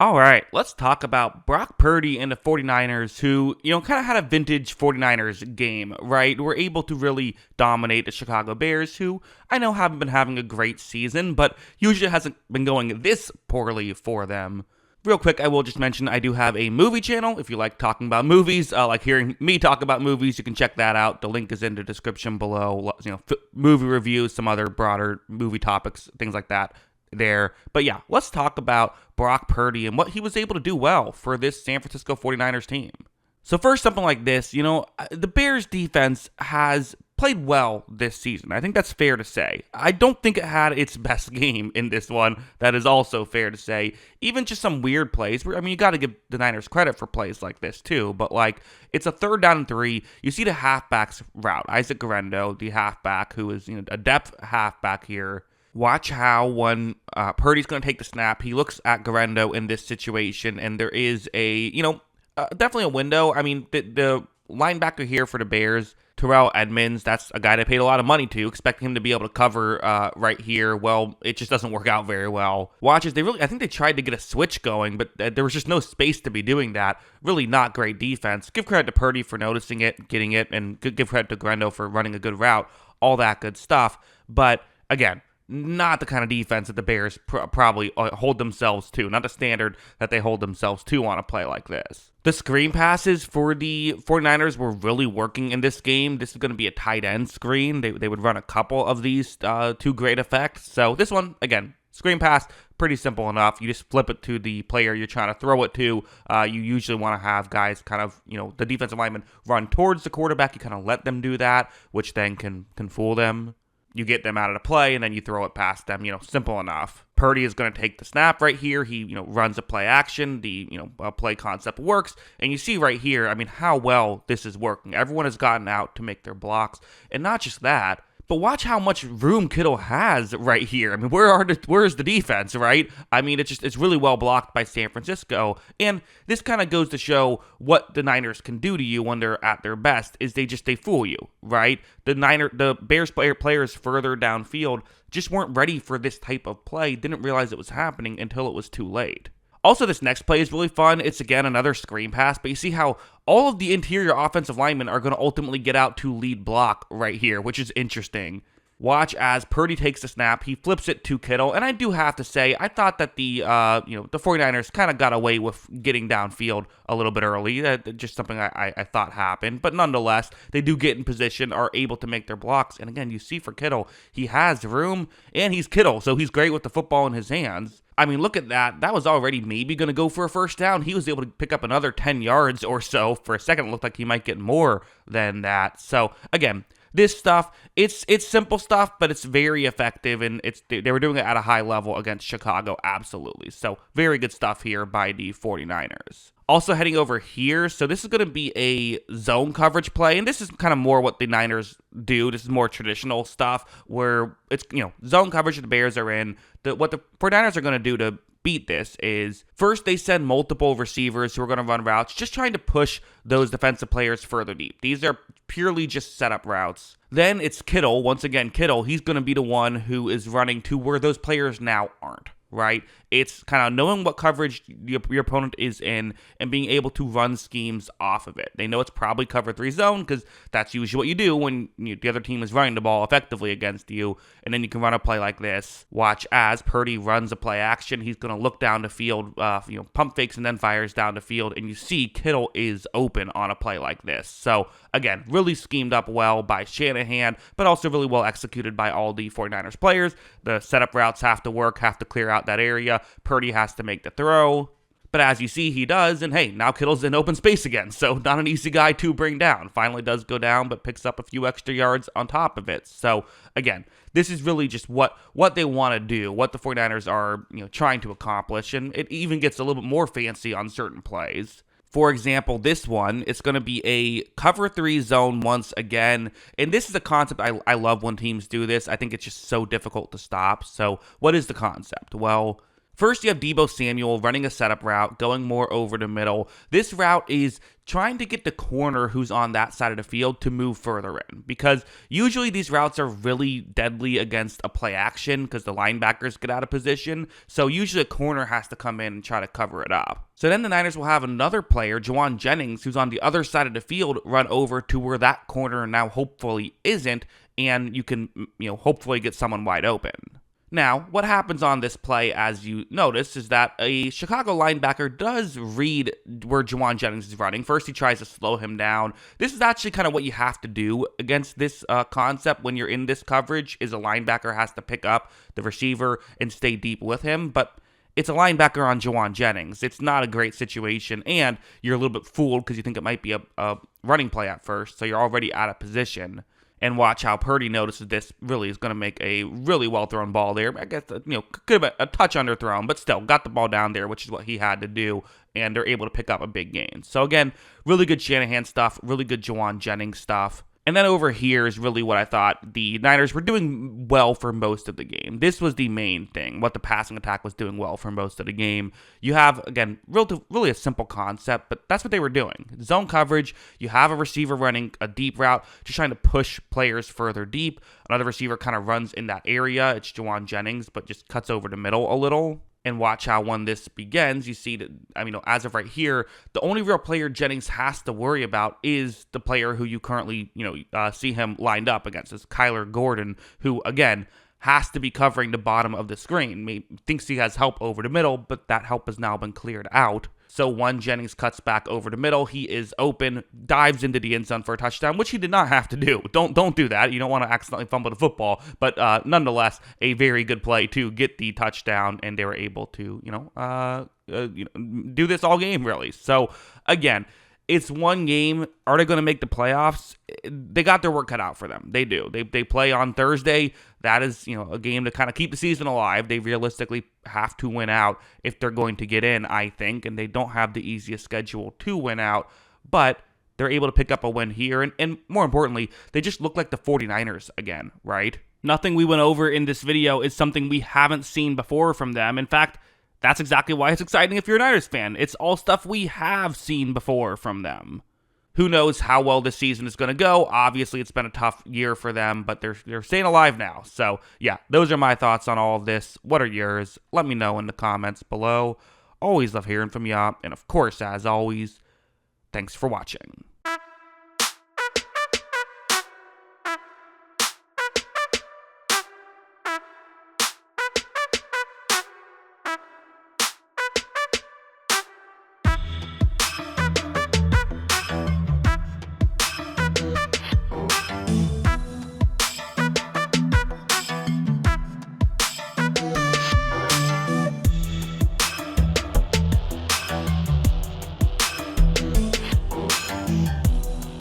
All right, let's talk about Brock Purdy and the 49ers, who, kind of had a vintage 49ers game, right? Were able to really dominate the Chicago Bears, who I know haven't been having a great season, but usually hasn't been going this poorly for them. Real quick, I will just mention I do have a movie channel. If you like talking about movies, like hearing me talk about movies, you can check that out. The link is in the description below. Movie reviews, some other broader movie topics, things like that there. But yeah, let's talk about Brock Purdy and what he was able to do well for this San Francisco 49ers team. So first, something like this, the Bears defense has played well this season. I think that's fair to say. I don't think it had its best game in this one. That is also fair to say. Even just some weird plays. You got to give the Niners credit for plays like this too. But it's a 3rd down and 3. You see the halfbacks route. Isaac Guerrero, the halfback, who is a depth halfback here. Watch how when Purdy's going to take the snap, he looks at Guerrero in this situation, and there is definitely a window. The linebacker here for the Bears, Terrell Edmonds, that's a guy they paid a lot of money to, expecting him to be able to cover right here. Well, it just doesn't work out very well. Watch as I think they tried to get a switch going, but there was just no space to be doing that. Really not great defense. Give credit to Purdy for noticing it, getting it, and give credit to Guerrero for running a good route, all that good stuff. But again, not the kind of defense that the Bears probably hold themselves to, not the standard that they hold themselves to on a play like this. The screen passes for the 49ers were really working in this game. This is going to be a tight end screen. They would run a couple of these to great effect. So this one, again, screen pass, pretty simple enough. You just flip it to the player you're trying to throw it to. You usually want to have guys kind of, the defensive lineman run towards the quarterback. You kind of let them do that, which then can fool them. You get them out of the play, and then you throw it past them, simple enough. Purdy is going to take the snap right here. He, runs a play action. The, play concept works. And you see right here, how well this is working. Everyone has gotten out to make their blocks. And not just that, but watch how much room Kittle has right here. Where is the defense, right? It's really well blocked by San Francisco. And this kind of goes to show what the Niners can do to you when they're at their best, is they fool you, right? The Bears players further downfield just weren't ready for this type of play, didn't realize it was happening until it was too late. Also, this next play is really fun. It's, again, another screen pass, but you see how all of the interior offensive linemen are going to ultimately get out to lead block right here, which is interesting. Watch as Purdy takes the snap. He flips it to Kittle, and I do have to say, I thought that the 49ers kind of got away with getting downfield a little bit early. Just something I thought happened, but nonetheless, they do get in position, are able to make their blocks, and again, you see for Kittle, he has room, and he's Kittle, so he's great with the football in his hands. Look at that. That was already maybe going to go for a first down. He was able to pick up another 10 yards or so. For a second, it looked like he might get more than that. So, again, this stuff, it's simple stuff, but it's very effective, and they were doing it at a high level against Chicago, absolutely. So, very good stuff here by the 49ers. Also heading over here, so this is going to be a zone coverage play, and this is kind of more what the Niners do. This is more traditional stuff where it's, zone coverage that the Bears are in. What the 49ers are going to do to beat this is, first they send multiple receivers who are going to run routes, just trying to push those defensive players further deep. These are purely just setup routes. Then it's Kittle, once again, he's going to be the one who is running to where those players now aren't. Right? It's kind of knowing what coverage your opponent is in and being able to run schemes off of it. They know it's probably cover 3 zone because that's usually what you do when the other team is running the ball effectively against you, and then you can run a play like this. Watch as Purdy runs a play action. He's going to look down the field, pump fakes and then fires down the field, and you see Kittle is open on a play like this. So, again, really schemed up well by Shanahan, but also really well executed by all the 49ers players. The setup routes have to work, have to clear out that area. Purdy has to make the throw. But as you see, he does, and hey, now Kittle's in open space again, so not an easy guy to bring down. Finally does go down, but picks up a few extra yards on top of it. So, again, this is really just what they want to do, what the 49ers are trying to accomplish, and it even gets a little bit more fancy on certain plays. For example, this one, it's going to be a cover 3 zone once again. And this is a concept I love when teams do this. I think it's just so difficult to stop. So what is the concept? Well, First, you have Deebo Samuel running a setup route, going more over the middle. This route is trying to get the corner who's on that side of the field to move further in, because usually these routes are really deadly against a play action because the linebackers get out of position. So usually a corner has to come in and try to cover it up. So then the Niners will have another player, Jennings, who's on the other side of the field, run over to where that corner now hopefully isn't, and you can, hopefully get someone wide open. Now, what happens on this play, as you notice, is that a Chicago linebacker does read where Jennings is running. First, he tries to slow him down. This is actually kind of what you have to do against this concept when you're in this coverage, is a linebacker has to pick up the receiver and stay deep with him. But it's a linebacker on Jennings. It's not a great situation, and you're a little bit fooled because you think it might be a running play at first, so you're already out of position. And watch how Purdy notices this really is going to make a really well-thrown ball there. I guess, could have been a touch underthrown, but still got the ball down there, which is what he had to do, and they're able to pick up a big gain. So again, really good Shanahan stuff, really good Jennings stuff. And then over here is really what I thought the Niners were doing well for most of the game. This was the main thing, what the passing attack was doing well for most of the game. You have, again, really a simple concept, but that's what they were doing. Zone coverage, you have a receiver running a deep route, just trying to push players further deep. Another receiver kind of runs in that area. It's Jennings, but just cuts over the middle a little. And watch how when this begins, you see that, as of right here, the only real player Jennings has to worry about is the player who you currently, see him lined up against. Is Kyler Gordon, who, again, has to be covering the bottom of the screen. Thinks he has help over the middle, but that help has now been cleared out. So when Jennings cuts back over the middle, he is open, dives into the end zone for a touchdown, which he did not have to do. Don't do that. You don't want to accidentally fumble the football. But nonetheless, a very good play to get the touchdown, and they were able to, do this all game, really. So, again, it's one game. Are they going to make the playoffs? They got their work cut out for them. They do. They play on Thursday. That is, a game to kind of keep the season alive. They realistically have to win out if they're going to get in, I think, and they don't have the easiest schedule to win out, but they're able to pick up a win here, and more importantly, they just look like the 49ers again, right? Nothing we went over in this video is something we haven't seen before from them. In fact, that's exactly why it's exciting if you're a Niners fan. It's all stuff we have seen before from them. Who knows how well this season is going to go? Obviously, it's been a tough year for them, but they're staying alive now. So, yeah, those are my thoughts on all of this. What are yours? Let me know in the comments below. Always love hearing from you. And, of course, as always, thanks for watching.